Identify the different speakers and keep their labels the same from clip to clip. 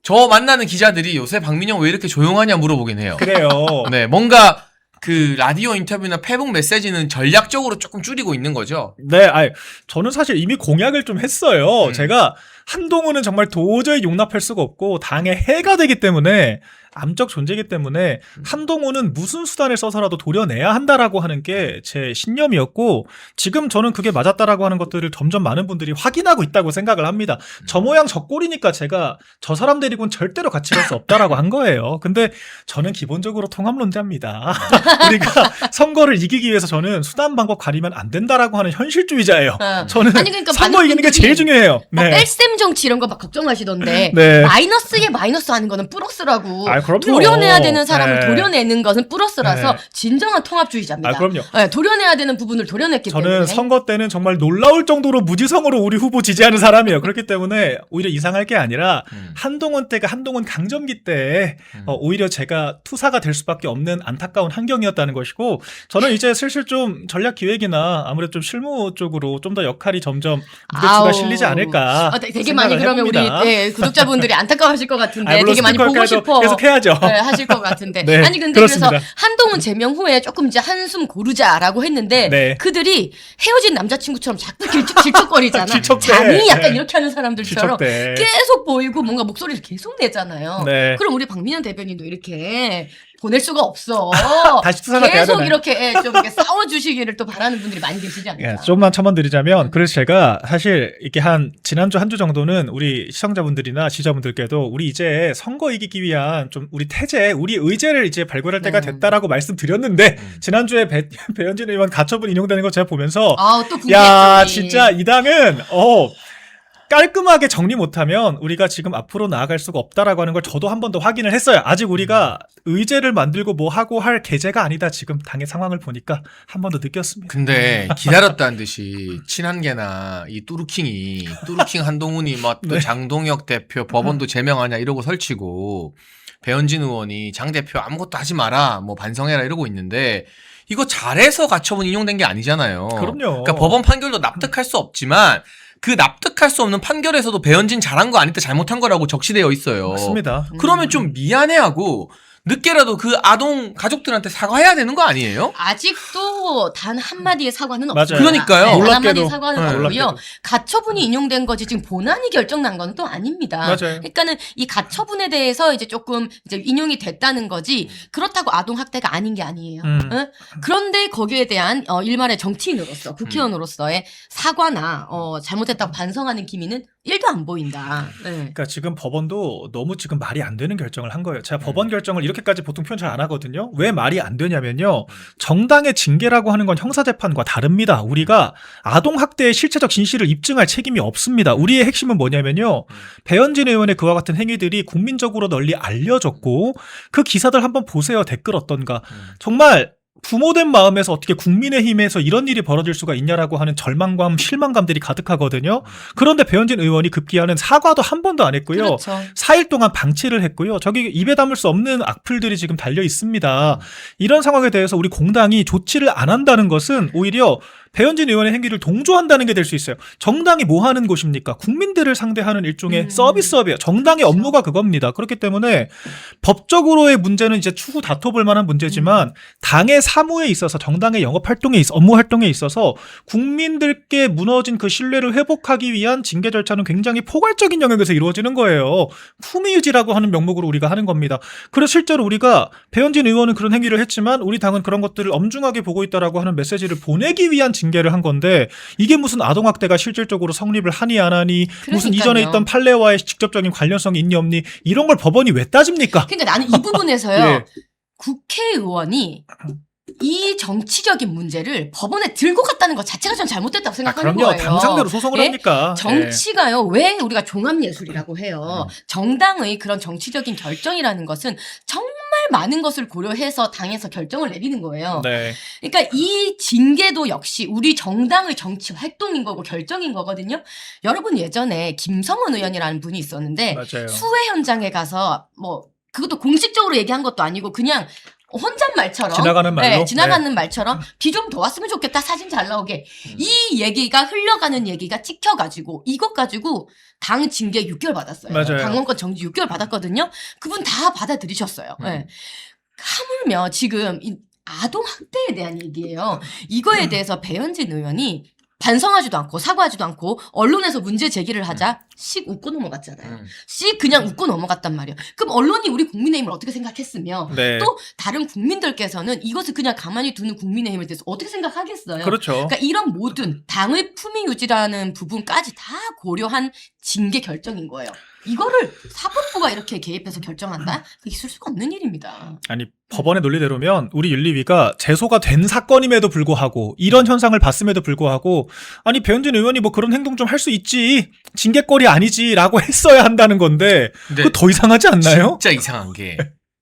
Speaker 1: 저 만나는 기자들이 요새 박민영 왜 이렇게 조용하냐 물어보긴 해요.
Speaker 2: 그래요.
Speaker 1: 네, 뭔가 그 라디오 인터뷰나 페북 메시지는 전략적으로 조금 줄이고 있는 거죠.
Speaker 2: 네, 아니, 저는 사실 이미 공약을 좀 했어요. 제가 한동훈은 정말 도저히 용납할 수가 없고 당의 해가 되기 때문에 암적 존재이기 때문에 한동훈은 무슨 수단을 써서라도 도려내야 한다라고 하는 게 제 신념이었고 지금 저는 그게 맞았다라고 하는 것들을 점점 많은 분들이 확인하고 있다고 생각을 합니다. 저 모양 저 꼴이니까 제가 저 사람 데리고는 절대로 같이 갈 수 없다라고 한 거예요. 근데 저는 기본적으로 통합론자입니다. 우리가 선거를 이기기 위해서 저는 수단 방법 가리면 안 된다라고 하는 현실주의자예요. 저는
Speaker 3: 아니, 그러니까
Speaker 2: 선거
Speaker 3: 많은
Speaker 2: 이기는 게
Speaker 3: 분들이
Speaker 2: 제일 중요해요. 네.
Speaker 3: 뺄셈 정치 이런 거 막 걱정하시던데
Speaker 2: 네.
Speaker 3: 마이너스에 마이너스 하는 거는 플러스라고.
Speaker 2: 아, 그럼요.
Speaker 3: 도려내야 되는 사람을
Speaker 2: 네.
Speaker 3: 도려내는 것은 플러스라서
Speaker 2: 네.
Speaker 3: 진정한 통합주의자입니다.
Speaker 2: 아, 그럼요.
Speaker 3: 네, 도려내야 되는 부분을 도려냈기
Speaker 2: 저는
Speaker 3: 때문에.
Speaker 2: 선거 때는 정말 놀라울 정도로 무지성으로 우리 후보 지지하는 사람이에요. 그렇기 때문에 오히려 이상할 게 아니라 한동훈 때가 한동훈 강점기 때 오히려 제가 투사가 될 수밖에 없는 안타까운 환경이었다는 것이고 저는 이제 슬슬 좀 전략 기획이나 아무래도 좀 실무 쪽으로 좀 더 역할이 점점 무게추가
Speaker 3: 아우.
Speaker 2: 실리지 않을까.
Speaker 3: 되게 많이
Speaker 2: 생각을
Speaker 3: 그러면
Speaker 2: 해봅니다.
Speaker 3: 우리 구독자분들이 안타까워하실 것 같은데
Speaker 2: 물론
Speaker 3: 되게 많이 보고
Speaker 2: 스피커까지도
Speaker 3: 싶어.
Speaker 2: 계속 해야죠.
Speaker 3: 네, 하실 것 같은데.
Speaker 2: 네,
Speaker 3: 아니 근데
Speaker 2: 그렇습니다.
Speaker 3: 그래서 한동훈 제명 후에 조금 이제 한숨 고르자라고 했는데
Speaker 2: 네.
Speaker 3: 그들이 헤어진 남자친구처럼 자꾸 질척거리잖아.
Speaker 2: 질척대.
Speaker 3: 잠이 약간
Speaker 2: 네.
Speaker 3: 이렇게 하는 사람들처럼
Speaker 2: 질척대.
Speaker 3: 계속 보이고 뭔가 목소리를 계속 내잖아요.
Speaker 2: 네.
Speaker 3: 그럼 우리 박민현 대변인도 이렇게 보낼 수가 없어.
Speaker 2: 다시 투사가 돼야
Speaker 3: 계속
Speaker 2: 되나요?
Speaker 3: 이렇게 좀 이렇게 싸워주시기를 또 바라는 분들이 많이 계시지 않을까.
Speaker 2: 예, 좀만 첨언드리자면 그래서 제가 사실 이렇게 한 지난주 한 주 정도는 우리 시청자분들이나 지지자분들께도 우리 이제 선거 이기기 위한 좀 우리 태제, 우리 의제를 이제 발굴할 때가 됐다라고 말씀드렸는데 지난주에 배현진 의원 가처분 인용되는 거 제가 보면서
Speaker 3: 또
Speaker 2: 야
Speaker 3: 궁금했더니.
Speaker 2: 진짜 이 당은 깔끔하게 정리 못하면 우리가 지금 앞으로 나아갈 수가 없다라고 하는 걸 저도 한 번 더 확인을 했어요. 아직 우리가 의제를 만들고 뭐 하고 할 계제가 아니다. 지금 당의 상황을 보니까 한 번 더 느꼈습니다.
Speaker 1: 근데 기다렸다는 듯이 친한계나 이 뚜루킹 한동훈이 막 또
Speaker 2: 네.
Speaker 1: 장동혁 대표 법원도 제명하냐 이러고 설치고 배현진 의원이 장 대표 아무것도 하지 마라 뭐 반성해라 이러고 있는데 이거 잘해서 가처분 인용된 게 아니잖아요.
Speaker 2: 그럼요.
Speaker 1: 그러니까 법원 판결도 납득할 수 없지만 그 납득할 수 없는 판결에서도 배현진 잘한 거 아니다 잘못한 거라고 적시되어 있어요.
Speaker 2: 맞습니다.
Speaker 1: 그러면 좀 미안해하고 늦게라도 그 아동 가족들한테 사과해야 되는 거 아니에요?
Speaker 3: 아직도 단 한마디의 사과는
Speaker 2: 맞아요.
Speaker 3: 없습니다.
Speaker 1: 그러니까요.
Speaker 3: 단
Speaker 2: 놀랍게도.
Speaker 3: 한마디의 사과는
Speaker 1: 네,
Speaker 3: 없고요.
Speaker 2: 놀랍게도.
Speaker 3: 가처분이 인용된 거지 지금 본안이 결정난 건 또 아닙니다.
Speaker 2: 맞아요.
Speaker 3: 그러니까는 이 가처분에 대해서 이제 조금 이제 인용이 됐다는 거지 그렇다고 아동 학대가 아닌 게 아니에요. 응? 그런데 거기에 대한 일말의 정치인으로서 국회의원으로서의 사과나 잘못했다고 반성하는 기미는 1도 안 보인다. 네.
Speaker 2: 그러니까 지금 법원도 너무 지금 말이 안 되는 결정을 한 거예요. 제가 법원 결정을 이렇게까지 보통 표현 잘 안 하거든요. 왜 말이 안 되냐면요. 정당의 징계라고 하는 건 형사재판과 다릅니다. 우리가 아동학대의 실체적 진실을 입증할 책임이 없습니다. 우리의 핵심은 뭐냐면요. 배현진 의원의 그와 같은 행위들이 국민적으로 널리 알려졌고 그 기사들 한번 보세요. 댓글 어떤가. 정말 부모된 마음에서 어떻게 국민의힘에서 이런 일이 벌어질 수가 있냐라고 하는 절망감, 실망감들이 가득하거든요. 그런데 배현진 의원이 급기야는 사과도 한 번도 안 했고요.
Speaker 3: 그렇죠.
Speaker 2: 4일 동안 방치를 했고요. 저기 입에 담을 수 없는 악플들이 지금 달려 있습니다. 이런 상황에 대해서 우리 공당이 조치를 안 한다는 것은 오히려 배현진 의원의 행위를 동조한다는 게 될 수 있어요. 정당이 뭐 하는 곳입니까? 국민들을 상대하는 일종의 서비스업이에요. 정당의 업무가 그겁니다. 그렇기 때문에 법적으로의 문제는 이제 추후 다퉈볼 만한 문제지만 당의 사무에 있어서 정당의 영업 활동에 있어 업무 활동에 있어서 국민들께 무너진 그 신뢰를 회복하기 위한 징계 절차는 굉장히 포괄적인 영역에서 이루어지는 거예요. 품위유지라고 하는 명목으로 우리가 하는 겁니다. 그래서 실제로 우리가 배현진 의원은 그런 행위를 했지만 우리 당은 그런 것들을 엄중하게 보고 있다라고 하는 메시지를 보내기 위한 징계를 한 건데 이게 무슨 아동학대가 실질적으로 성립을 하니 안 하니 무슨
Speaker 3: 그러니까요.
Speaker 2: 이전에 있던 판례와의 직접적인 관련성이 있니 없니 이런 걸 법원이 왜 따집니까?
Speaker 3: 그러니까 나는 이 부분에서요.
Speaker 2: 예.
Speaker 3: 국회의원이 이 정치적인 문제를 법원에 들고 갔다는 것 자체가 전 잘못됐다고 생각하는
Speaker 2: 그럼요.
Speaker 3: 거예요.
Speaker 2: 당 상대로 소송을
Speaker 3: 예?
Speaker 2: 합니까?
Speaker 3: 정치가요. 왜 우리가 종합예술이라고 해요. 정당의 그런 정치적인 결정이라는 것은 정말 많은 것을 고려해서 당에서 결정을 내리는 거예요.
Speaker 2: 네.
Speaker 3: 그러니까 이 징계도 역시 우리 정당의 정치 활동인 거고 결정인 거거든요. 여러분 예전에 김성원 의원이라는 분이 있었는데
Speaker 2: 맞아요.
Speaker 3: 수해 현장에 가서 뭐 그것도 공식적으로 얘기한 것도 아니고 그냥 혼잣말처럼
Speaker 2: 지나가는 말로?
Speaker 3: 네, 지나가는 말처럼 비 좀 더 왔으면 좋겠다 사진 잘 나오게 이 얘기가 흘러가는 얘기가 찍혀가지고 이것 가지고 당 징계 6개월 받았어요.
Speaker 2: 맞아요.
Speaker 3: 당원권 정지 6개월 받았거든요. 그분 다 받아들이셨어요. 네. 하물며 지금 이 아동 학대에 대한 얘기예요. 이거에 대해서 배현진 의원이 반성하지도 않고 사과하지도 않고 언론에서 문제 제기를 하자 씩 웃고 넘어갔잖아요. 씩 그냥 웃고 넘어갔단 말이에요. 그럼 언론이 우리 국민의힘을 어떻게 생각했으며
Speaker 2: 네.
Speaker 3: 또 다른 국민들께서는 이것을 그냥 가만히 두는 국민의힘에 대해서 어떻게 생각하겠어요.
Speaker 2: 그렇죠.
Speaker 3: 그러니까 이런 모든 당의 품위 유지라는 부분까지 다 고려한 징계 결정인 거예요. 이거를 사법부가 이렇게 개입해서 결정한다? 그게 있을 수가 없는 일입니다.
Speaker 2: 아니 법원의 논리대로면 우리 윤리위가 제소가 된 사건임에도 불구하고 이런 현상을 봤음에도 불구하고 아니 배현진 의원이 뭐 그런 행동 좀 할 수 있지 징계거리 아니지라고 했어야 한다는 건데 그거 더 이상하지 않나요?
Speaker 1: 진짜 이상한 게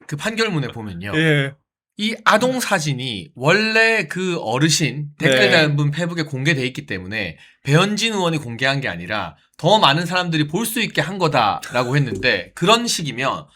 Speaker 1: 그 판결문에 보면요.
Speaker 2: 예.
Speaker 1: 이 아동 사진이 원래 그 어르신 댓글 달은 분 페이북에 공개돼 있기 때문에 배현진 의원이 공개한 게 아니라 더 많은 사람들이 볼 수 있게 한 거다라고 했는데 그런 식이면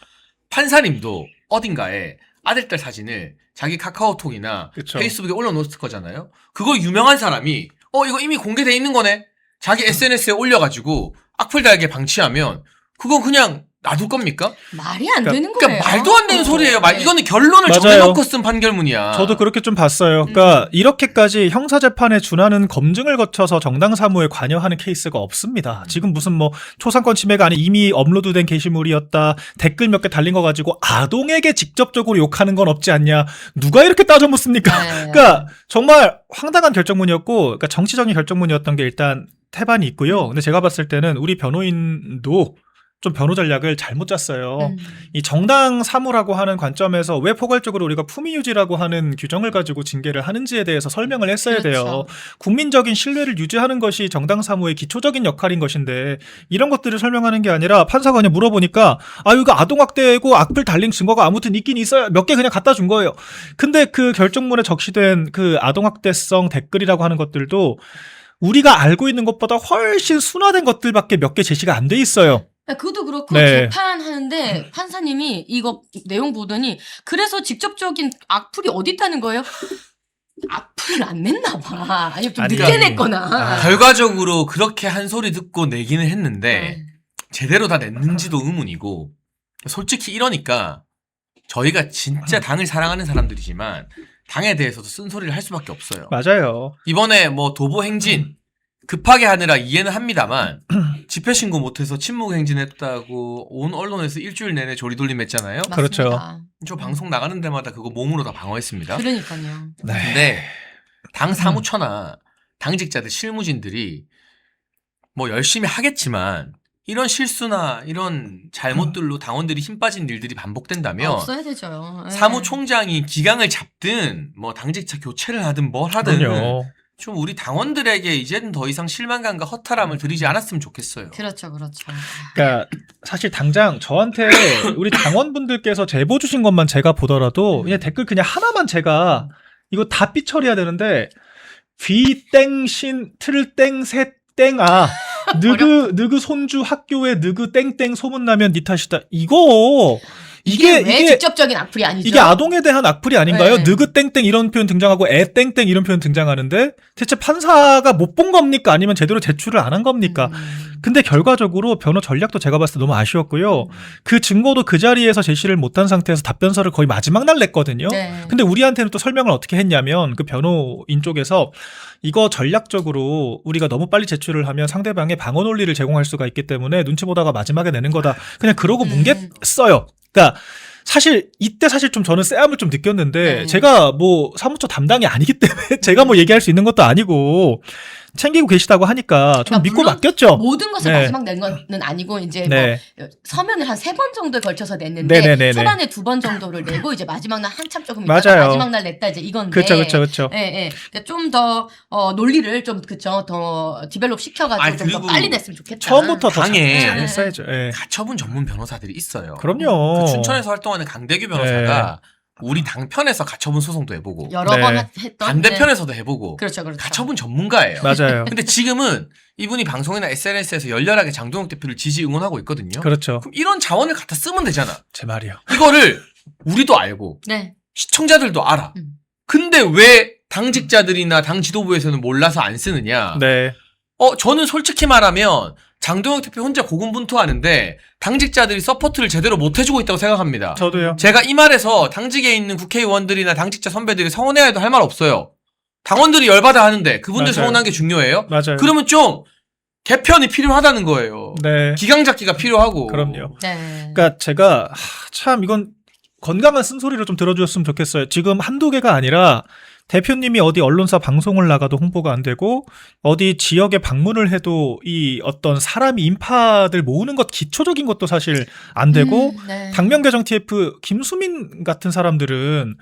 Speaker 1: 판사님도 어딘가에 아들딸 사진을 자기 카카오톡이나
Speaker 2: 그쵸.
Speaker 1: 페이스북에 올려놓을 거잖아요. 그거 유명한 사람이 이거 이미 공개돼 있는 거네. 자기 SNS에 올려가지고 악플 달게 방치하면 그건 그냥 놔둘 겁니까?
Speaker 3: 말이 안 되는 거예요.
Speaker 1: 그러니까 말도 안 되는 소리예요.
Speaker 3: 네.
Speaker 1: 이거는 결론을
Speaker 2: 맞아요.
Speaker 1: 정해놓고 쓴 판결문이야.
Speaker 2: 저도 그렇게 좀 봤어요. 그러니까 이렇게까지 형사재판에 준하는 검증을 거쳐서 정당 사무에 관여하는 케이스가 없습니다. 지금 무슨 뭐 초상권 침해가 아닌 이미 업로드된 게시물이었다. 댓글 몇 개 달린 거 가지고 아동에게 직접적으로 욕하는 건 없지 않냐. 누가 이렇게 따져 묻습니까?
Speaker 3: 네.
Speaker 2: 그러니까 정말 황당한 결정문이었고 그러니까 정치적인 결정문이었던 게 일단 태반이 있고요. 근데 제가 봤을 때는 우리 변호인도 좀 변호 전략을 잘못 짰어요. 이 정당 사무라고 하는 관점에서 왜 포괄적으로 우리가 품위 유지라고 하는 규정을 가지고 징계를 하는지에 대해서 설명을 했어야
Speaker 3: 그렇죠.
Speaker 2: 돼요. 국민적인 신뢰를 유지하는 것이 정당 사무의 기초적인 역할인 것인데 이런 것들을 설명하는 게 아니라 판사가 그냥 물어보니까 이거 아동학대고 악플 달린 증거가 아무튼 있긴 있어요. 몇 개 그냥 갖다 준 거예요. 근데 그 결정문에 적시된 그 아동학대성 댓글이라고 하는 것들도 우리가 알고 있는 것보다 훨씬 순화된 것들밖에 몇 개 제시가 안 돼 있어요.
Speaker 3: 그것도 그렇고
Speaker 2: 네.
Speaker 3: 재판하는데 판사님이 이거 내용 보더니 그래서 직접적인 악플이 어디 있다는 거예요? 악플을 안 냈나 봐. 아니면 좀
Speaker 2: 아니,
Speaker 3: 늦게 냈거나.
Speaker 1: 결과적으로 그렇게 한 소리 듣고 내기는 했는데
Speaker 3: 네.
Speaker 1: 제대로 다 냈는지도 의문이고 솔직히 이러니까 저희가 진짜 당을 사랑하는 사람들이지만 당에 대해서도 쓴소리를 할 수밖에 없어요.
Speaker 2: 맞아요.
Speaker 1: 이번에 뭐 도보 행진 급하게 하느라 이해는 합니다만 집회 신고 못해서 침묵 행진했다고 온 언론에서 일주일 내내 조리돌림 했잖아요.
Speaker 2: 그렇죠.
Speaker 3: 맞습니다.
Speaker 1: 저 방송 나가는 데마다 그거 몸으로 다 방어했습니다.
Speaker 3: 그러니까요.
Speaker 2: 네.
Speaker 1: 근데 당 사무처나 당직자들 실무진들이 뭐 열심히 하겠지만 이런 실수나 이런 잘못들로 당원들이 힘 빠진 일들이 반복된다면
Speaker 3: 없어야 되죠. 네.
Speaker 1: 사무총장이 기강을 잡든 뭐 당직자 교체를 하든 뭘 하든
Speaker 2: 그럼요.
Speaker 1: 좀 우리 당원들에게 이제는 더 이상 실망감과 허탈함을 드리지 않았으면 좋겠어요.
Speaker 3: 그렇죠, 그렇죠.
Speaker 2: 그러니까 사실 당장 저한테 우리 당원분들께서 제보 주신 것만 제가 보더라도 그냥 댓글 그냥 하나만 제가 이거 다 삐처리해야 되는데 귀땡신 틀땡셋땡아 느그 손주 학교에 느그 땡땡 소문나면 니 탓이다.
Speaker 3: 이게 왜 직접적인 악플이 아니죠?
Speaker 2: 이게 아동에 대한 악플이 아닌가요?
Speaker 3: 네.
Speaker 2: 느그 땡땡 이런 표현 등장하고 애 땡땡 이런 표현 등장하는데 대체 판사가 못 본 겁니까? 아니면 제대로 제출을 안 한 겁니까? 근데 결과적으로 변호 전략도 제가 봤을 때 너무 아쉬웠고요. 그 증거도 그 자리에서 제시를 못한 상태에서 답변서를 거의 마지막 날 냈거든요.
Speaker 3: 네.
Speaker 2: 근데 우리한테는 또 설명을 어떻게 했냐면 그 변호인 쪽에서 이거 전략적으로 우리가 너무 빨리 제출을 하면 상대방의 방어 논리를 제공할 수가 있기 때문에 눈치 보다가 마지막에 내는 거다. 그냥 그러고 뭉갰어요. 그러니까 사실 이때 사실 좀 저는 쎄함을 좀 느꼈는데 제가 뭐 사무처 담당이 아니기 때문에 제가 뭐 얘기할 수 있는 것도 아니고 챙기고 계시다고 하니까 좀
Speaker 3: 그러니까
Speaker 2: 믿고
Speaker 3: 물론
Speaker 2: 맡겼죠.
Speaker 3: 모든 것을
Speaker 2: 네.
Speaker 3: 마지막 낸 거는 아니고 이제
Speaker 2: 네.
Speaker 3: 뭐 서면을 한 3번 정도에 걸쳐서 냈는데
Speaker 2: 네네네네.
Speaker 3: 초반에 2번 정도를 내고 이제 마지막 날 한참 조금
Speaker 2: 맞아요.
Speaker 3: 있다가 마지막 날 냈다 이제 이건데.
Speaker 2: 그렇죠.
Speaker 3: 예, 예. 그러니까 좀 더 논리를 좀 더 디벨롭 시켜가지고 좀 더
Speaker 1: 그리고
Speaker 3: 빨리 냈으면 좋겠다.
Speaker 2: 처음부터 더
Speaker 1: 당에
Speaker 2: 잘 했어야죠. 예.
Speaker 1: 가처분 전문 변호사들이 있어요.
Speaker 2: 그럼요.
Speaker 1: 그 춘천에서 활동하는 강대규 변호사가 우리 당편에서 가처분 소송도 해보고
Speaker 3: 여러
Speaker 2: 네.
Speaker 3: 번 했던
Speaker 1: 반대편에서도 해보고
Speaker 3: 그렇죠.
Speaker 1: 가처분 전문가예요.
Speaker 2: 맞아요.
Speaker 1: 근데 지금은 이분이 방송이나 SNS에서 열렬하게 장동혁 대표를 지지 응원하고 있거든요.
Speaker 2: 그렇죠.
Speaker 1: 그럼 이런 자원을 갖다 쓰면 되잖아.
Speaker 2: 제 말이요.
Speaker 1: 이거를 우리도 알고
Speaker 3: 네.
Speaker 1: 시청자들도 알아. 근데 왜 당직자들이나 당 지도부에서는 몰라서 안 쓰느냐?
Speaker 2: 네.
Speaker 1: 저는 솔직히 말하면 장동혁 대표 혼자 고군분투하는데 당직자들이 서포트를 제대로 못 해주고 있다고 생각합니다.
Speaker 2: 저도요.
Speaker 1: 제가 이 말에서 당직에 있는 국회의원들이나 당직자 선배들이 서운해해도 할 말 없어요. 당원들이 열받아 하는데 그분들
Speaker 2: 맞아요.
Speaker 1: 서운한 게 중요해요?
Speaker 2: 맞아요.
Speaker 1: 그러면 좀 개편이 필요하다는 거예요.
Speaker 2: 네.
Speaker 1: 기강 잡기가 필요하고.
Speaker 2: 그럼요.
Speaker 3: 네.
Speaker 2: 그러니까 제가 참 이건 건강한 쓴소리를 좀 들어주셨으면 좋겠어요. 지금 한두 개가 아니라 대표님이 어디 언론사 방송을 나가도 홍보가 안 되고 어디 지역에 방문을 해도 이 어떤 사람이 인파들 모으는 것 기초적인 것도 사실 안 되고
Speaker 3: 네.
Speaker 2: 당명개정 TF 김수민 같은 사람들은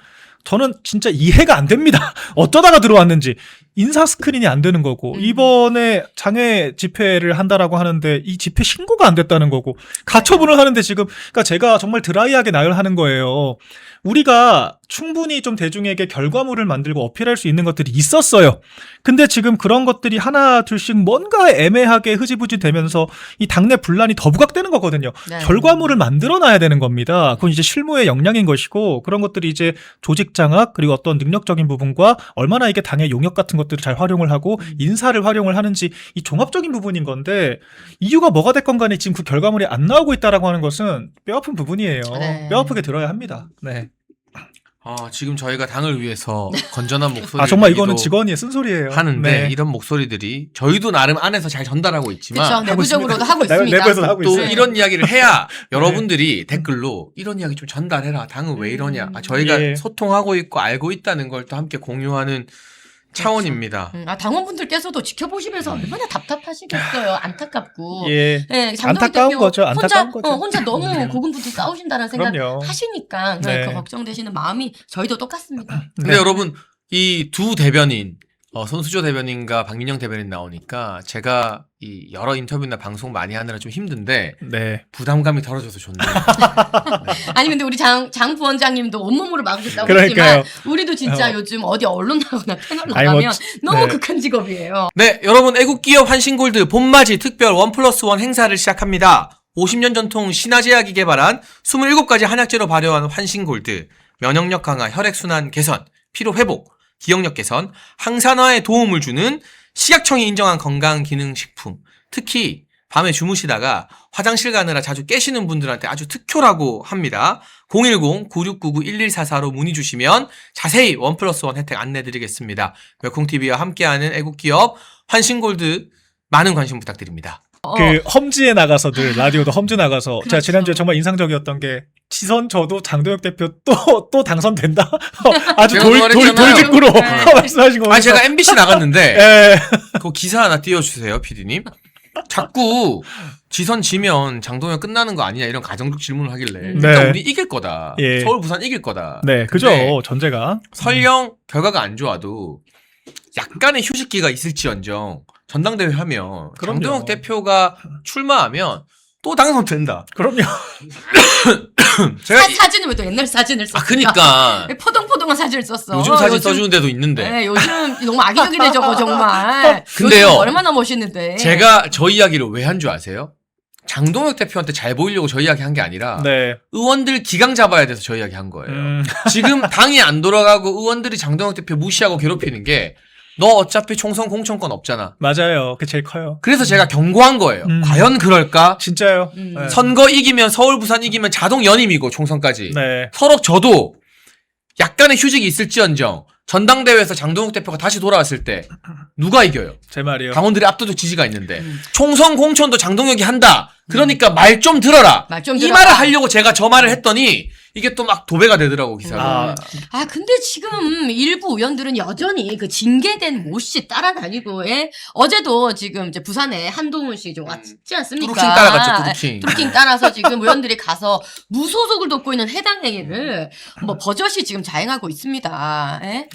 Speaker 2: 저는 진짜 이해가 안 됩니다. 어쩌다가 들어왔는지. 인사 스크린이 안 되는 거고 이번에 장외 집회를 한다라고 하는데 이 집회 신고가 안 됐다는 거고 가처분을 하는데 지금 그러니까 제가 정말 드라이하게 나열하는 거예요. 우리가 충분히 좀 대중에게 결과물을 만들고 어필할 수 있는 것들이 있었어요. 근데 지금 그런 것들이 하나 둘씩 뭔가 애매하게 흐지부지 되면서 이 당내 분란이 더 부각되는 거거든요.
Speaker 3: 네.
Speaker 2: 결과물을 만들어놔야 되는 겁니다. 그건 이제 실무의 역량인 것이고 그런 것들이 이제 조직 장악 그리고 어떤 능력적인 부분과 얼마나 이게 당의 용역 같은 것들을 잘 활용을 하고 인사를 활용을 하는지 이 종합적인 부분인 건데 이유가 뭐가 됐건 간에 지금 그 결과물이 안 나오고 있다라고 하는 것은 뼈아픈 부분이에요.
Speaker 3: 네.
Speaker 2: 뼈아프게 들어야 합니다. 네.
Speaker 1: 지금 저희가 당을 위해서 건전한 목소리를
Speaker 2: 정말 이거는
Speaker 1: 내기도
Speaker 2: 직원의 쓴소리예요.
Speaker 1: 하는데
Speaker 2: 네.
Speaker 1: 이런 목소리들이 저희도 나름 안에서 잘 전달하고 있지만
Speaker 3: 그렇죠. 내부적으로도 하고
Speaker 2: 네,
Speaker 3: 있습니다.
Speaker 2: 내부에서도 하고
Speaker 1: 또
Speaker 2: 있어요.
Speaker 1: 이런 이야기를 해야 여러분들이 댓글로 이런 이야기 좀 전달해라. 당은 왜 이러냐. 저희가
Speaker 2: 예.
Speaker 1: 소통하고 있고 알고 있다는 걸 또 함께 공유하는 차원입니다.
Speaker 3: 당원분들께서도 지켜보시면서 얼마나 답답하시겠어요. 안타깝고.
Speaker 2: 예.
Speaker 3: 네, 장동혁
Speaker 2: 안타까운
Speaker 3: 대표
Speaker 2: 거죠. 안타까운 거죠.
Speaker 3: 혼자 너무 고군분투 싸우신다는 생각
Speaker 2: 그럼요.
Speaker 3: 하시니까
Speaker 2: 네.
Speaker 3: 그 걱정되시는 마음이 저희도 똑같습니다.
Speaker 1: 근데
Speaker 2: 네.
Speaker 1: 여러분 이 두 대변인 손수조 대변인과 박민영 대변인 나오니까 제가 이 여러 인터뷰나 방송 많이 하느라 좀 힘든데
Speaker 2: 네.
Speaker 1: 부담감이 덜어져서 좋네요.
Speaker 3: 아니 근데 우리 장 부원장님도 온몸으로 막으셨다고
Speaker 2: 그러니까요.
Speaker 3: 했지만 우리도 진짜 요즘 어디 언론 나거나 패널
Speaker 2: 아니,
Speaker 3: 나가면 너무
Speaker 2: 네.
Speaker 3: 극한 직업이에요.
Speaker 1: 네, 여러분 애국기업 환신골드 봄맞이 특별 1+1 행사를 시작합니다. 50년 전통 신화제약이 개발한 27가지 한약재로 발효한 환신골드, 면역력 강화, 혈액순환 개선, 피로회복, 기억력 개선, 항산화에 도움을 주는 식약청이 인정한 건강기능식품. 특히 밤에 주무시다가 화장실 가느라 자주 깨시는 분들한테 아주 특효라고 합니다. 010-9699-1144로 문의 주시면 자세히 1+1 혜택 안내드리겠습니다. 웰콩TV와 함께하는 애국기업 환신골드 많은 관심 부탁드립니다.
Speaker 2: 그 험지에 나가서들 라디오도 험지 나가서 제가
Speaker 3: 그렇죠.
Speaker 2: 지난주에 정말 인상적이었던 게 지선 저도 장동혁 대표 또 당선된다. 아주
Speaker 1: 제가 그 말했잖아요.
Speaker 2: 돌직구로
Speaker 3: 네.
Speaker 2: 말씀하신 거.
Speaker 1: 제가 MBC 나갔는데
Speaker 2: 예.
Speaker 1: 그 기사 하나 띄워주세요, PD님. 자꾸 지선 지면 장동혁 끝나는 거 아니냐 이런 가정적 질문을 하길래 일단
Speaker 2: 네.
Speaker 1: 우리 이길 거다.
Speaker 2: 예.
Speaker 1: 서울 부산 이길 거다.
Speaker 2: 네, 그죠.
Speaker 1: 근데
Speaker 2: 전제가.
Speaker 1: 설령 결과가 안 좋아도 약간의 휴식기가 있을지언정 전당대회 하면
Speaker 2: 그럼요.
Speaker 1: 장동혁 대표가 출마하면 또 당선된다.
Speaker 2: 그럼요.
Speaker 1: 제가
Speaker 3: 사진은 왜 또 옛날 사진을 썼어?
Speaker 1: 그니까
Speaker 3: 포동포동한 사진을 썼어.
Speaker 1: 요즘 사진 써주는 데도 있는데
Speaker 3: 네, 요즘 너무 악의적이네 저거 정말.
Speaker 1: 근데요.
Speaker 3: 요즘 얼마나 멋있는데.
Speaker 1: 제가 저 이야기를 왜 한 줄 아세요? 장동혁 대표한테 잘 보이려고 저 이야기 한 게 아니라
Speaker 2: 네.
Speaker 1: 의원들 기강 잡아야 돼서 저 이야기 한 거예요.
Speaker 2: 음.
Speaker 1: 지금 당이 안 돌아가고 의원들이 장동혁 대표 무시하고 괴롭히는 게 너 어차피 총선 공천권 없잖아.
Speaker 2: 맞아요. 그게 제일 커요.
Speaker 1: 그래서 제가 경고한 거예요. 과연 그럴까?
Speaker 2: 진짜요.
Speaker 3: 네.
Speaker 1: 선거 이기면 서울 부산 이기면 자동 연임이고 총선까지.
Speaker 2: 네.
Speaker 1: 서로 저도 약간의 휴직이 있을지언정 전당대회에서 장동혁 대표가 다시 돌아왔을 때 누가 이겨요?
Speaker 2: 제 말이요.
Speaker 1: 당원들의 압도적 지지가 있는데 총선 공천도 장동혁이 한다. 그러니까 말 좀 들어라.
Speaker 3: 말 좀
Speaker 1: 이
Speaker 3: 들어라.
Speaker 1: 말을 하려고 제가 저 말을 했더니 이게 또 막 도배가 되더라고 기사가.
Speaker 3: 근데 지금 일부 의원들은 여전히 그 징계된 모 씨 따라다니고, 예? 어제도 지금 이제 부산에 한동훈 씨 좀 왔지 않습니까?
Speaker 1: 뚜루킹 따라갔죠, 뚜루킹.
Speaker 3: 뚜루킹 따라서 지금 의원들이 가서 무소속을 돕고 있는 해당 행위를 뭐 버젓이 지금 자행하고 있습니다. 예?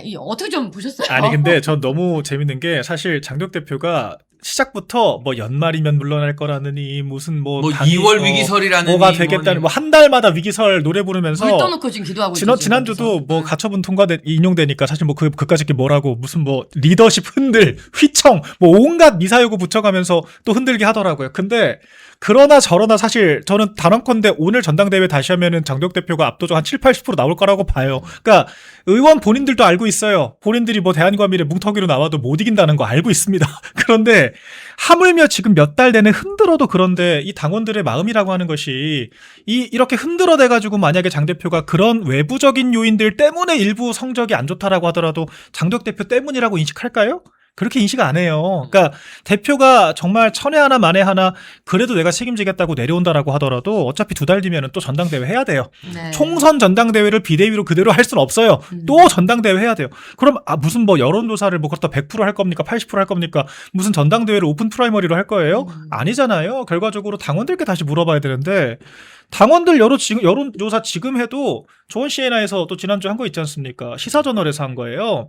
Speaker 3: 이 어떻게 좀 보셨어요?
Speaker 2: 아니 근데 전 너무 재밌는 게 사실 장동혁 대표가 시작부터 뭐 연말이면 물러날 거라느니 무슨 뭐 당이
Speaker 1: 2월 위기설이라는
Speaker 2: 뭐가 되겠다는 뭐 한 달마다 위기설 노래 부르면서
Speaker 3: 물 떠놓고 지금 기도하고 있죠.
Speaker 2: 지난주도 뭐 가처분 인용되니까 사실 뭐 그까짓 게 뭐라고 무슨 뭐 리더십 흔들 휘청 뭐 온갖 미사여구 붙여가면서 또 흔들게 하더라고요. 근데 그러나 저러나 사실 저는 단언컨대 오늘 전당대회 다시 하면은 장도혁 대표가 압도적 한 7-80% 나올 거라고 봐요. 그러니까 의원 본인들도 알고 있어요. 본인들이 뭐 대한과 미래 뭉텅이로 나와도 못 이긴다는 거 알고 있습니다. 그런데 하물며 지금 몇 달 내내 흔들어도 그런데 이 당원들의 마음이라고 하는 것이 이렇게 흔들어대가지고 만약에 장 대표가 그런 외부적인 요인들 때문에 일부 성적이 안 좋다라고 하더라도 장도혁 대표 때문이라고 인식할까요? 그렇게 인식 안 해요. 그러니까 대표가 정말 천에 하나 만에 하나 그래도 내가 책임지겠다고 내려온다라고 하더라도 어차피 2달 뒤면은 또 전당대회 해야 돼요.
Speaker 3: 네.
Speaker 2: 총선 전당대회를 비대위로 그대로 할 수는 없어요. 또 전당대회 해야 돼요. 그럼 무슨 뭐 여론조사를 뭐 그렇다 100% 할 겁니까? 80% 할 겁니까? 무슨 전당대회를 오픈 프라이머리로 할 거예요? 아니잖아요. 결과적으로 당원들께 다시 물어봐야 되는데 당원들 여론조사 지금 해도 조원 CNI에서 또 지난주에 한 거 있지 않습니까? 시사저널에서 한 거예요.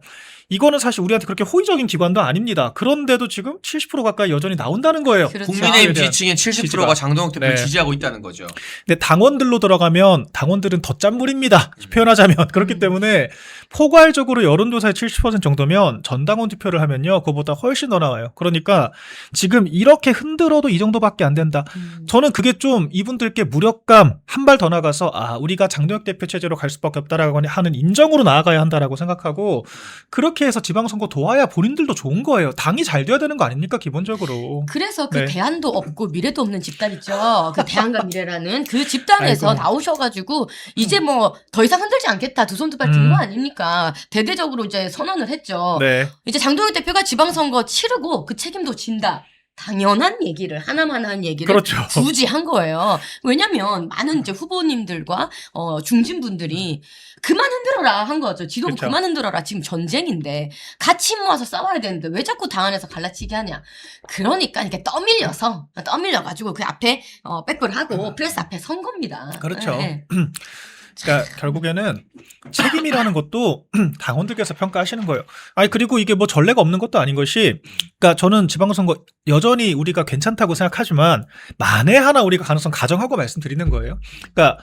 Speaker 2: 이거는 사실 우리한테 그렇게 호의적인 기관도 아닙니다. 그런데도 지금 70% 가까이 여전히 나온다는 거예요.
Speaker 3: 그렇죠.
Speaker 1: 국민의힘 지지층의 70%가 장동혁 대표를
Speaker 2: 네.
Speaker 1: 지지하고 있다는 거죠.
Speaker 2: 근데 당원들로 들어가면 당원들은 덧짠물입니다. 표현하자면. 그렇기 때문에 포괄적으로 여론조사의 70% 정도면 전당원 투표를 하면요. 그거보다 훨씬 더 나와요. 그러니까 지금 이렇게 흔들어도 이 정도밖에 안 된다. 저는 그게 좀 이분들께 무력감 한 발 더 나가서 우리가 장동혁 대표 체제로 갈 수밖에 없다라고 하는 인정으로 나아가야 한다라고 생각하고 그렇게 해서 지방선거 도와야 본인들도 좋은 거예요. 당이 잘 돼야 되는 거 아닙니까 기본적으로.
Speaker 3: 그래서 그
Speaker 2: 네.
Speaker 3: 대안도 없고 미래도 없는 집단 있죠. 그 대안과 미래라는 그 집단에서
Speaker 2: 아이고.
Speaker 3: 나오셔가지고 이제 뭐 더 이상 흔들지 않겠다 두 손 두 발 든 거 아닙니까? 대대적으로 이제 선언을 했죠.
Speaker 2: 네.
Speaker 3: 이제 장동혁 대표가 지방선거 치르고 그 책임도 진다. 당연한 얘기를 하나만 한 얘기를
Speaker 2: 그렇죠.
Speaker 3: 굳이 한 거예요. 왜냐하면 많은 이제 후보님들과 중진분들이 그만 흔들어라 한 거죠. 지도부
Speaker 2: 그렇죠.
Speaker 3: 그만 흔들어라. 지금 전쟁인데 같이 모아서 싸워야 되는데 왜 자꾸 당 안에서 갈라치기 하냐. 그러니까 이렇게 떠밀려가지고 그 앞에 백을 하고 프레스 앞에 선 겁니다.
Speaker 2: 그렇죠.
Speaker 3: 네.
Speaker 2: 그러니까 결국에는 책임이라는 것도 당원들께서 평가하시는 거예요. 그리고 이게 뭐 전례가 없는 것도 아닌 것이, 그러니까 저는 지방선거 여전히 우리가 괜찮다고 생각하지만 만에 하나 우리가 가능성 가정하고 말씀드리는 거예요. 그러니까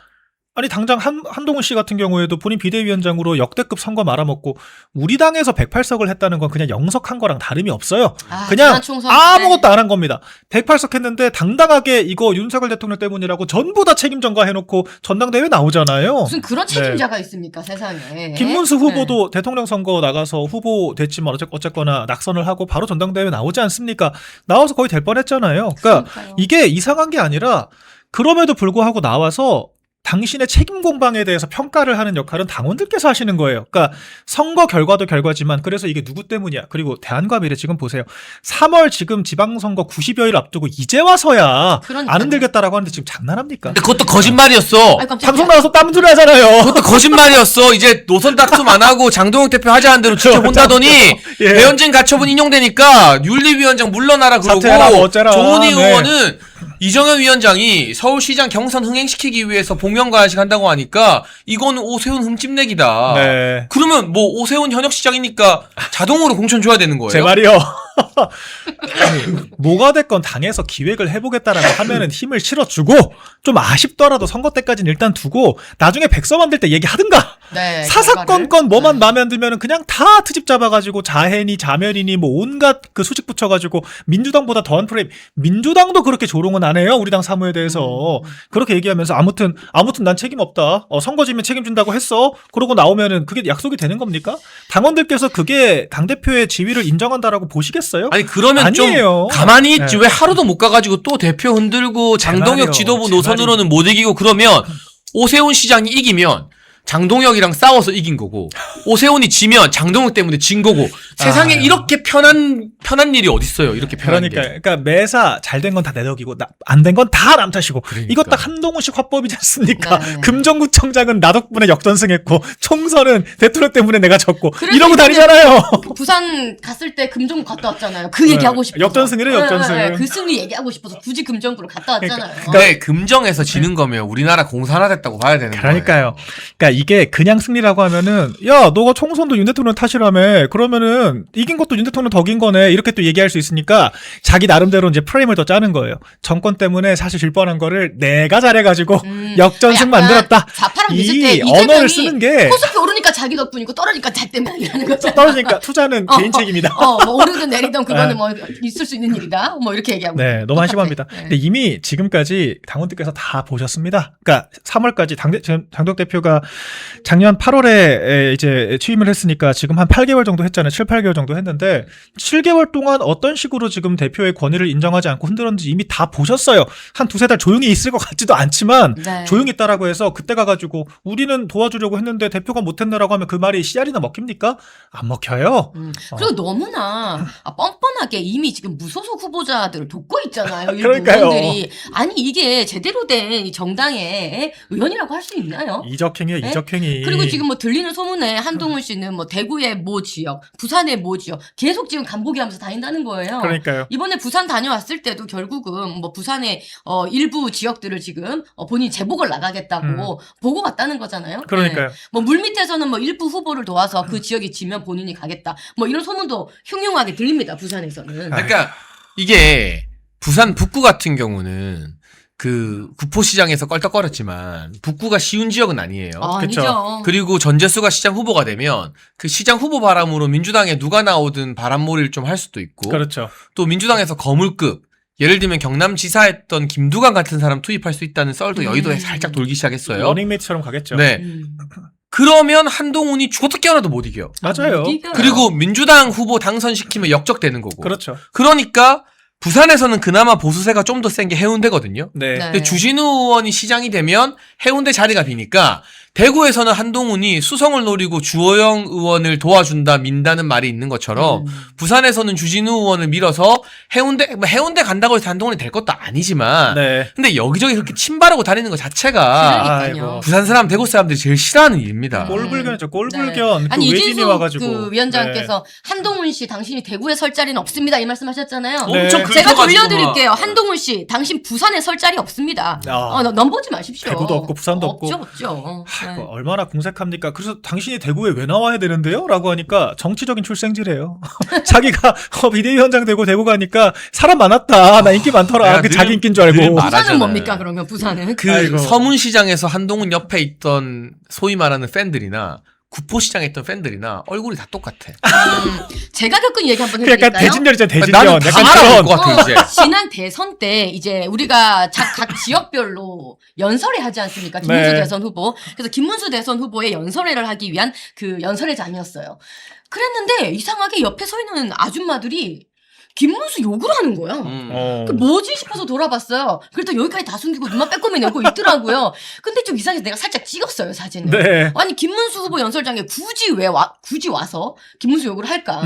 Speaker 2: 당장 한동훈 씨 같은 경우에도 본인 비대위원장으로 역대급 선거 말아먹고 우리 당에서 108석을 했다는 건 그냥 영석한 거랑 다름이 없어요. 그냥 아무것도 안 한 겁니다. 108석 했는데 당당하게 이거 윤석열 대통령 때문이라고 전부 다 책임 전가해놓고 전당대회 나오잖아요.
Speaker 3: 무슨 그런 책임자가 있습니까 세상에.
Speaker 2: 김문수 후보도 대통령 선거 나가서 후보 됐지만 어쨌거나 낙선을 하고 바로 전당대회 나오지 않습니까? 나와서 거의 될 뻔했잖아요. 그러니까
Speaker 3: 그러니까요.
Speaker 2: 이게 이상한 게 아니라 그럼에도 불구하고 나와서 당신의 책임 공방에 대해서 평가를 하는 역할은 당원들께서 하시는 거예요. 그러니까 선거 결과도 결과지만 그래서 이게 누구 때문이야. 그리고 대한과 미래 지금 보세요. 3월 지금 지방선거 90여일 앞두고 이제 와서야
Speaker 3: 그러니까요.
Speaker 2: 안 흔들겠다라고 하는데 지금 장난합니까?
Speaker 1: 근데 그것도 거짓말이었어.
Speaker 3: 아이, 깜짝이야.
Speaker 2: 방송 나와서 땀소리 하잖아요.
Speaker 1: 그것도 거짓말이었어. 이제 노선 다툼 안 하고 장동혁 대표 하자는 대로 지켜본다더니
Speaker 2: 예.
Speaker 1: 배현진 가처분 인용되니까 윤리위원장 물러나라 그러고
Speaker 2: 사퇴하라, 어쩌라.
Speaker 1: 조은희
Speaker 2: 네.
Speaker 1: 의원은 이정현 위원장이 서울시장 경선 흥행시키기 위해서 복면가야식 한다고 하니까 이거는 오세훈 흠집내기다.
Speaker 2: 네.
Speaker 1: 그러면 뭐 오세훈 현역 시장이니까 자동으로 공천 줘야 되는 거예요?
Speaker 2: 제 말이요. 뭐가 됐건 당에서 기획을 해보겠다라고 하면은 힘을 실어주고 좀 아쉽더라도 선거 때까지는 일단 두고 나중에 백서 만들 때 얘기하든가.
Speaker 3: 네,
Speaker 2: 사사건건 뭐만 마음에 안 들면은 그냥 다 트집 잡아가지고 자해니 자멸이니 뭐 온갖 그 수직 붙여가지고 민주당보다 더한 프레임. 민주당도 그렇게 조롱은 안 해요. 우리 당 사무에 대해서. 그렇게 얘기하면서 아무튼 난 책임 없다. 선거지면 책임진다고 했어. 그러고 나오면은 그게 약속이 되는 겁니까? 당원들께서 그게 당대표의 지위를 인정한다라고 보시겠어요?
Speaker 1: 아니 그러면
Speaker 2: 아니에요.
Speaker 1: 좀 가만히 있지
Speaker 2: 네.
Speaker 1: 왜 하루도 못 가가지고 또 대표 흔들고 장동혁
Speaker 2: 말이요.
Speaker 1: 지도부
Speaker 2: 제
Speaker 1: 노선으로는 못 이기고 그러면 오세훈 시장이 이기면 장동혁이랑 싸워서 이긴 거고 오세훈이 지면 장동혁 때문에 진 거고 세상에 이렇게 편한 일이 어딨어요. 이렇게 편한 게.
Speaker 2: 그러니까 매사 잘 된 건 다 내 덕이고 안 된 건 다 남 탓이고
Speaker 1: 그러니까.
Speaker 2: 이거 딱 한동훈식 화법이지 않습니까?
Speaker 3: 네.
Speaker 2: 금정구청장은 나 덕분에 역전승했고 총선은 대통령 때문에 내가 졌고
Speaker 3: 그래서
Speaker 2: 이러고
Speaker 3: 이번에
Speaker 2: 다니잖아요.
Speaker 3: 부산 갔을 때 금정구 갔다 왔잖아요. 그 얘기하고 싶어서.
Speaker 2: 역전승이래, 역전승.
Speaker 3: 그 승리 얘기하고 싶어서 굳이 금정구로 갔다 왔잖아요.
Speaker 1: 근데 금정에서 지는 거면 우리나라 공산화 됐다고 봐야 되는 거예요.
Speaker 2: 그러니까요. 그러니까 이게 그냥 승리라고 하면은 야 너가 총선도 윤 대통령 탓이라며 그러면은 이긴 것도 윤 대통령 덕인 거네 이렇게 또 얘기할 수 있으니까 자기 나름대로 이제 프레임을 더 짜는 거예요. 정권 때문에 사실 질 뻔한 거를 내가 잘해가지고 역전승
Speaker 3: 약간
Speaker 2: 만들었다.
Speaker 3: 좌파랑 비슷해.
Speaker 2: 이
Speaker 3: 이재명이
Speaker 2: 언어를 쓰는 게
Speaker 3: 코스피 오르니까 자기 덕분이고 떨어지니까 자 때문에 아니라는 거죠.
Speaker 2: 떨어지니까 투자는 개인 책임이다.
Speaker 3: 뭐 오르든 내리든 그거는 뭐 있을 수 있는 일이다. 뭐 이렇게 얘기하고.
Speaker 2: 네, 너무 한심합니다.
Speaker 3: 네.
Speaker 2: 근데 이미 지금까지 당원들께서 다 보셨습니다. 그러니까 3월까지 장덕 대표가 작년 8월에 이제 취임을 했으니까 지금 한 8개월 정도 했잖아요. 7, 8개월 정도 했는데 7개월 동안 어떤 식으로 지금 대표의 권위를 인정하지 않고 흔들었는지 이미 다 보셨어요. 한 두세 달 조용히 있을 것 같지도 않지만
Speaker 3: 네.
Speaker 2: 조용히 있다라고 해서 그때 가가지고 우리는 도와주려고 했는데 대표가 못했네라고 하면 그 말이 씨알이나 먹힙니까? 안 먹혀요.
Speaker 3: 그리고 너무나 뻔뻔하게 이미 지금 무소속 후보자들을 돕고 있잖아요. 일부
Speaker 2: 그러니까요.
Speaker 3: 의원들이. 아니 이게 제대로 된 이 정당의 의원이라고 할 수 있나요?
Speaker 2: 이적행위야,
Speaker 3: 네?
Speaker 2: 이적행위.
Speaker 3: 그리고 지금 뭐 들리는 소문에 한동훈 씨는 뭐 대구의 모 지역, 부산의 모 지역 계속 지금 간보기 하면서 다닌다는 거예요.
Speaker 2: 그러니까요.
Speaker 3: 이번에 부산 다녀왔을 때도 결국은 뭐 부산의 일부 지역들을 지금 본인 제복을 나가겠다고 보고 갔다는 거잖아요.
Speaker 2: 그러니까요.
Speaker 3: 네. 뭐 물밑에서는 뭐 일부 후보를 도와서 그 지역이 지면 본인이 가겠다. 뭐 이런 소문도 흉흉하게 들립니다. 부산에서는.
Speaker 1: 그러니까 이게 부산 북구 같은 경우는 그 구포시장에서 껄떡거렸지만 북구가 쉬운 지역은 아니에요.
Speaker 3: 아니죠.
Speaker 1: 그리고 전재수가 시장 후보가 되면 그 시장 후보 바람으로 민주당에 누가 나오든 바람몰이를 좀 할 수도 있고
Speaker 2: 그렇죠.
Speaker 1: 또 민주당에서 거물급 예를 들면 경남지사 했던 김두관 같은 사람 투입할 수 있다는 썰도 여의도에 살짝 돌기 시작했어요.
Speaker 2: 러닝메이트처럼 가겠죠.
Speaker 1: 네. 그러면 한동훈이 죽어도 깨어나도 못 이겨.
Speaker 2: 맞아요.
Speaker 1: 그리고 민주당 후보 당선시키면 역적되는 거고.
Speaker 2: 그렇죠.
Speaker 1: 그러니까 부산에서는 그나마 보수세가 좀 더 센 게 해운대거든요.
Speaker 2: 네.
Speaker 3: 네.
Speaker 1: 근데 주진우 의원이 시장이 되면 해운대 자리가 비니까 대구에서는 한동훈이 수성을 노리고 주호영 의원을 도와준다 민다는 말이 있는 것처럼 부산에서는 주진우 의원을 밀어서 해운대 간다고 해서 한동훈이 될 것도 아니지만
Speaker 2: 네.
Speaker 1: 근데 여기저기 그렇게 침바르고 다니는 것 자체가
Speaker 3: 그러니까요.
Speaker 2: 아이고.
Speaker 1: 부산 사람 대구 사람들이 제일 싫어하는 일입니다.
Speaker 2: 꼴불견이죠. 꼴불견.
Speaker 3: 네. 아니
Speaker 2: 그 외진이
Speaker 3: 이진수
Speaker 2: 와가지고.
Speaker 3: 그 위원장께서 한동훈 씨 당신이 대구에 설 자리는 없습니다 이 말씀하셨잖아요.
Speaker 2: 네.
Speaker 1: 엄청
Speaker 3: 제가
Speaker 1: 긁어가지고
Speaker 3: 돌려드릴게요. 한동훈 씨 당신 부산에 설 자리 없습니다. 넘보지 마십시오.
Speaker 2: 대구도 없고 부산도 없고.
Speaker 3: 없죠.
Speaker 2: 뭐 얼마나 궁색합니까? 그래서 당신이 대구에 왜 나와야 되는데요? 라고 하니까 정치적인 출생지래요. 자기가 비대위원장 되고 대구 가니까 사람 많았다. 나 인기 많더라.
Speaker 1: 내가
Speaker 2: 그
Speaker 1: 늘-
Speaker 2: 자기 인기인 줄
Speaker 1: 늘
Speaker 2: 알고.
Speaker 1: 말-
Speaker 3: 부산은
Speaker 1: 말하잖아요.
Speaker 3: 뭡니까 그러면 부산은?
Speaker 1: 그
Speaker 2: 아이고.
Speaker 1: 서문시장에서 한동훈 옆에 있던 소위 말하는 팬들이나 구포시장에 있던 팬들이나 얼굴이 다 똑같아.
Speaker 3: 제가 겪은 얘기 한번
Speaker 2: 그 약간
Speaker 3: 해드릴까요?
Speaker 2: 대진열이잖아. 대진열.
Speaker 1: 나는 다
Speaker 2: 약간
Speaker 1: 알아볼
Speaker 2: 그런.
Speaker 1: 것 같아 이제.
Speaker 3: 지난 대선 때 이제 우리가 각 지역별로 연설회 하지 않습니까? 김문수
Speaker 2: 네.
Speaker 3: 대선 후보. 그래서 김문수 대선 후보의 연설회를 하기 위한 그 연설회장이었어요. 그랬는데 이상하게 옆에 서 있는 아줌마들이 김문수 욕을 하는 거야. 그 뭐지 싶어서 돌아봤어요. 그래도 여기까지 다 숨기고 눈만 빼꼼히 내고 있더라고요. 근데 좀 이상해서 내가 살짝 찍었어요, 사진을.
Speaker 2: 네.
Speaker 3: 아니, 김문수 후보 연설장에 굳이 와서 김문수 욕을 할까?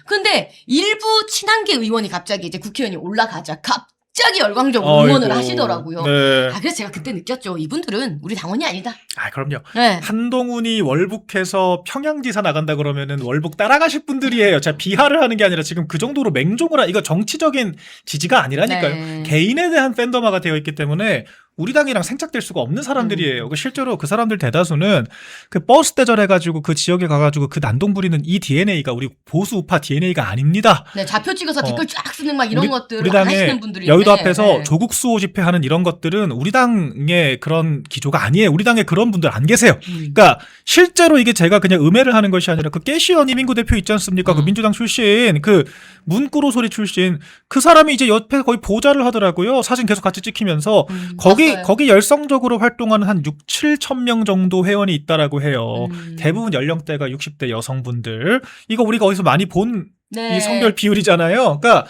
Speaker 3: 근데 일부 친한계 의원이 갑자기 이제 국회의원이 올라가자 갑자기 열광적으로 응원을
Speaker 2: 아이고.
Speaker 3: 하시더라고요.
Speaker 2: 네.
Speaker 3: 그래서 제가 그때 느꼈죠. 이분들은 우리 당원이 아니다.
Speaker 2: 아, 그럼요.
Speaker 3: 네.
Speaker 2: 한동훈이 월북해서 평양지사 나간다 그러면은 월북 따라가실 분들이에요. 제가 비하를 하는 게 아니라 지금 그 정도로 맹종을 이거 정치적인 지지가 아니라니까요.
Speaker 3: 네.
Speaker 2: 개인에 대한 팬덤화가 되어 있기 때문에 우리 당이랑 생착될 수가 없는 사람들이에요. 실제로 그 사람들 대다수는 그 버스 대절해가지고 그 지역에 가가지고 그 난동 부리는 이 DNA가 우리 보수 우파 DNA가 아닙니다.
Speaker 3: 네, 좌표 찍어서 댓글 쫙 쓰는 막 이런 것들
Speaker 2: 우리
Speaker 3: 안
Speaker 2: 당의
Speaker 3: 하시는 분들이
Speaker 2: 여의도
Speaker 3: 있는데,
Speaker 2: 앞에서
Speaker 3: 네.
Speaker 2: 조국 수호 집회하는 이런 것들은 우리 당의 그런 기조가 아니에요. 우리 당에 그런 분들 안 계세요. 그러니까 실제로 이게 제가 그냥 음해를 하는 것이 아니라 그 깨시연 이민구 대표 있지 않습니까? 그 민주당 출신 그 문구로 소리 출신 그 사람이 이제 옆에 거의 보좌를 하더라고요. 사진 계속 같이 찍히면서
Speaker 3: 봤어요.
Speaker 2: 거기 열성적으로 활동하는 한 6, 7천 명 정도 회원이 있다라고 해요. 대부분 연령대가 60대 여성분들. 이거 우리가 어디서 많이 본 이
Speaker 3: 네.
Speaker 2: 성별 비율이잖아요. 그러니까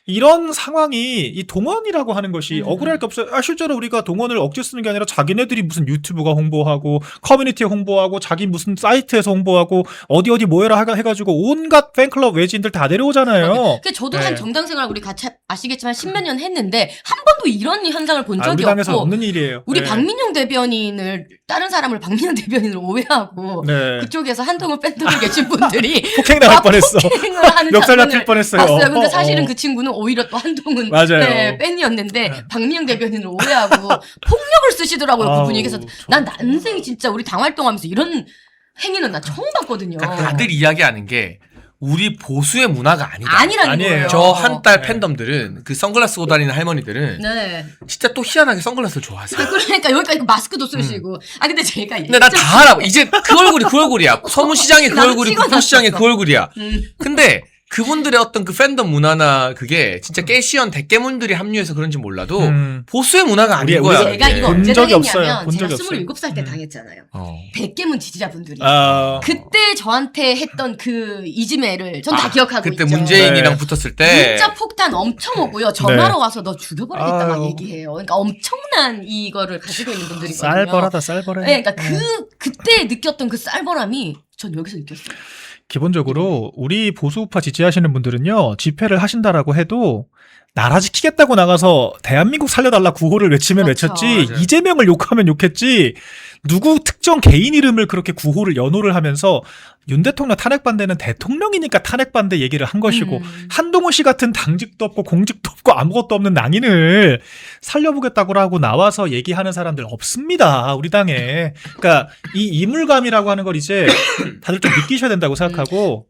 Speaker 2: 이런 상황이 이 동원이라고 하는 것이 억울할 게 없어요. 실제로 우리가 동원을 억지 쓰는 게 아니라 자기네들이 무슨 유튜브가 홍보하고 커뮤니티에 홍보하고 자기 무슨 사이트에서 홍보하고 어디 모여라 해가지고 온갖 팬클럽 외지인들 다 내려오잖아요.
Speaker 3: 그 저도
Speaker 2: 네.
Speaker 3: 한 정당 생활 우리 같이 아시겠지만 십몇 년 했는데 한 번도 이런 현상을 본 적이
Speaker 2: 우리 당에서
Speaker 3: 없고
Speaker 2: 없는 일이에요.
Speaker 3: 우리
Speaker 2: 네.
Speaker 3: 박민영 대변인을 다른 사람을 박민영 대변인을 오해하고
Speaker 2: 네.
Speaker 3: 그쪽에서 한동훈 팬들이 계신 분들이
Speaker 2: 폭행당할 뻔했어.
Speaker 3: 폭행을 하는
Speaker 2: 멱살
Speaker 3: 장면을
Speaker 2: 잡힐 뻔했어요.
Speaker 3: 봤어요. 근데 사실은 그 친구는 오히려 또 한동훈
Speaker 2: 맞아요.
Speaker 3: 네, 팬이었는데
Speaker 2: 네.
Speaker 3: 박민영 대변인을 오해하고 폭력을 쓰시더라고요.
Speaker 2: 아우,
Speaker 3: 그분이. 그래서 난 난생 진짜 우리 당 활동하면서 이런 행위는 나 처음 봤거든요.
Speaker 1: 그러니까 다들 이야기하는 게 우리 보수의 문화가 아니다.
Speaker 3: 아니라는
Speaker 2: 아니에요.
Speaker 3: 거예요.
Speaker 1: 저 한 달
Speaker 2: 네.
Speaker 1: 팬덤들은 그 선글라스 쓰고 다니는 할머니들은
Speaker 3: 네.
Speaker 1: 진짜 또 희한하게 선글라스를 좋아하세요.
Speaker 3: 그러니까 여기까지 마스크도 쓰시고. 아 근데 제가
Speaker 1: 근데 나 다 알아. 이제 그 얼굴이 그 얼굴이야. 서문시장의 그
Speaker 3: 나도
Speaker 1: 얼굴이
Speaker 3: 찍어놨었어.
Speaker 1: 국토시장의 그 얼굴이야.
Speaker 3: 음.
Speaker 1: 근데 그분들의 어떤 그 팬덤 문화나 그게 진짜 깨시연 대깨문들이 합류해서 그런지 몰라도 보수의 문화가 아닌 거야.
Speaker 3: 제가
Speaker 1: 그게.
Speaker 3: 이거
Speaker 2: 본
Speaker 3: 언제
Speaker 2: 적이 없어요.
Speaker 3: 당했냐면
Speaker 2: 본
Speaker 3: 제가
Speaker 2: 적이 없어요.
Speaker 3: 27살 때 당했잖아요.
Speaker 1: 어.
Speaker 3: 백개문 지지자분들이. 그때 저한테 했던 그 이지매를 전 다 기억하고
Speaker 1: 그때
Speaker 3: 있죠.
Speaker 1: 문재인이랑
Speaker 2: 네.
Speaker 1: 붙었을 때
Speaker 3: 문자 폭탄 엄청 오고요. 전화로 와서 너 죽여버리겠다 막
Speaker 2: 아유.
Speaker 3: 얘기해요. 그러니까 엄청난 이거를 가지고 있는 분들이거든요.
Speaker 2: 쌀벌하다 쌀벌해.
Speaker 3: 네, 그러니까 그때 느꼈던 그 쌀벌함이 전 여기서 느꼈어요.
Speaker 2: 기본적으로 우리 보수우파 지지하시는 분들은요, 집회를 하신다라고 해도 나라 지키겠다고 나가서 대한민국 살려달라 구호를 외치면
Speaker 3: 그렇죠.
Speaker 2: 외쳤지,
Speaker 1: 맞아요.
Speaker 2: 이재명을 욕하면 욕했지, 누구 특정 개인 이름을 그렇게 구호를 연호를 하면서 윤 대통령 탄핵반대는 대통령이니까 탄핵반대 얘기를 한 것이고, 한동훈 씨 같은 당직도 없고 공직도 없고 아무것도 없는 낭인을 살려보겠다고 하고 나와서 얘기하는 사람들 없습니다, 우리 당에. 그러니까 이 이물감이라고 하는 걸 이제 다들 좀 느끼셔야 된다고 생각하고,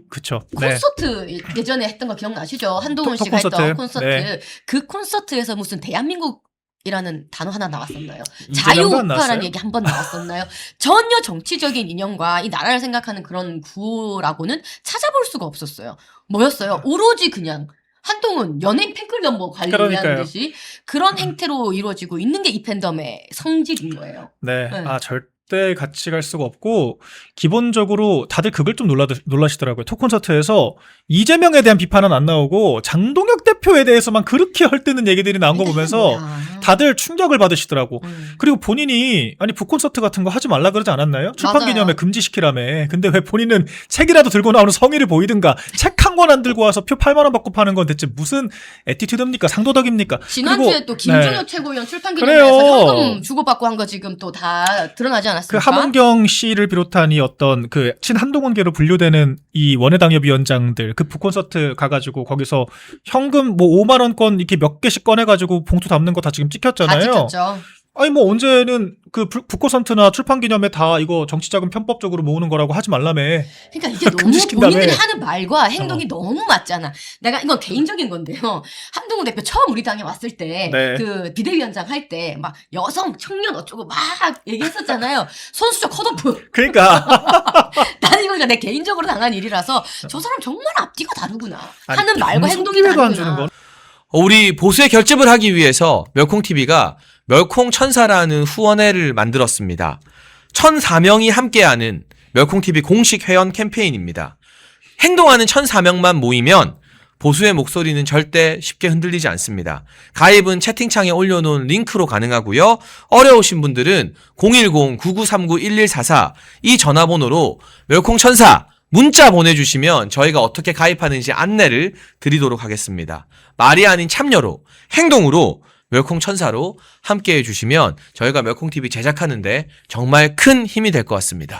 Speaker 2: 그쵸. 네.
Speaker 3: 콘서트 예전에 했던 거 기억나시죠? 한동훈
Speaker 2: 톡
Speaker 3: 씨가 했던
Speaker 2: 콘서트.
Speaker 3: 콘서트.
Speaker 2: 네.
Speaker 3: 그 콘서트에서 무슨 대한민국이라는 단어 하나 나왔었나요?
Speaker 2: 이재명도 안
Speaker 3: 자유우파라는
Speaker 2: 나왔어요?
Speaker 3: 얘기 한 번 나왔었나요? 전혀 정치적인 인연과 이 나라를 생각하는 그런 구호라고는 찾아볼 수가 없었어요. 뭐였어요? 오로지 그냥 한동훈 연예인 팬클럽 뭐 관리하는
Speaker 2: 그러니까요.
Speaker 3: 듯이 그런 행태로 이루어지고 있는 게 이 팬덤의 성질인 거예요.
Speaker 2: 네.
Speaker 3: 네.
Speaker 2: 절대 같이 갈 수가 없고, 기본적으로 다들 그걸 좀 놀라시더라고요. 톡콘서트에서 이재명에 대한 비판은 안 나오고 장동혁 대표에 대해서만 그렇게 헐뜯는 얘기들이 나온 거 보면서 다들 충격을 받으시더라고. 그리고 본인이 아니 북콘서트 같은 거 하지 말라 그러지 않았나요? 출판
Speaker 3: 맞아요.
Speaker 2: 기념회 금지시키라며. 근데 왜 본인은 책이라도 들고 나오는 성의를 보이든가, 책 한 권 안 들고 와서 표 8만 원 받고 파는 건 대체 무슨 애티튜드입니까? 상도덕입니까?
Speaker 3: 지난주에
Speaker 2: 그리고,
Speaker 3: 또 김종혁
Speaker 2: 네.
Speaker 3: 최고위원 출판
Speaker 2: 그래요.
Speaker 3: 기념회에서 현금 주고받고 한 거 지금 또 다 드러나지
Speaker 2: 그
Speaker 3: 않았습니까?
Speaker 2: 하문경 씨를 비롯한 이 어떤 그 친한동훈계로 분류되는 이 원외당협위원장들, 그 북콘서트 가가지고 거기서 현금 뭐 5만 원권 이렇게 몇 개씩 꺼내가지고 봉투 담는 거 다 지금
Speaker 3: 다
Speaker 2: 찍혔잖아요.
Speaker 3: 찍혔죠.
Speaker 2: 아니 뭐 언제는 그 북콘서트나 출판기념회 다 이거 정치자금 편법적으로 모으는 거라고 하지 말라며.
Speaker 3: 그러니까 이게 너무
Speaker 2: 금지시킨다며.
Speaker 3: 본인들이 하는 말과 행동이 너무 맞잖아. 내가 이건 개인적인 건데요. 한동훈 대표 처음 우리 당에 왔을 때
Speaker 2: 네.
Speaker 3: 그 비대위원장 할 때 막 여성 청년 어쩌고 막 얘기했었잖아요. 손수저 컷오프.
Speaker 2: 그러니까
Speaker 3: 나는 이거 내 개인적으로 당한 일이라서 저 사람 정말 앞뒤가 다르구나.
Speaker 2: 아니,
Speaker 3: 하는 말과 행동이
Speaker 2: 기회도 안 주는
Speaker 3: 다르구나.
Speaker 2: 건.
Speaker 1: 우리 보수의 결집을 하기 위해서 멸콩TV가 멸콩천사라는 후원회를 만들었습니다. 1,004명이 함께하는 멸콩TV 공식 회원 캠페인입니다. 행동하는 1,004명만 모이면 보수의 목소리는 절대 쉽게 흔들리지 않습니다. 가입은 채팅창에 올려놓은 링크로 가능하고요. 어려우신 분들은 010-9939-1144 이 전화번호로 멸콩천사 문자 보내주시면 저희가 어떻게 가입하는지 안내를 드리도록 하겠습니다. 말이 아닌 참여로, 행동으로 멸콩천사로 함께해 주시면 저희가 멸콩TV 제작하는데 정말 큰 힘이 될 것 같습니다.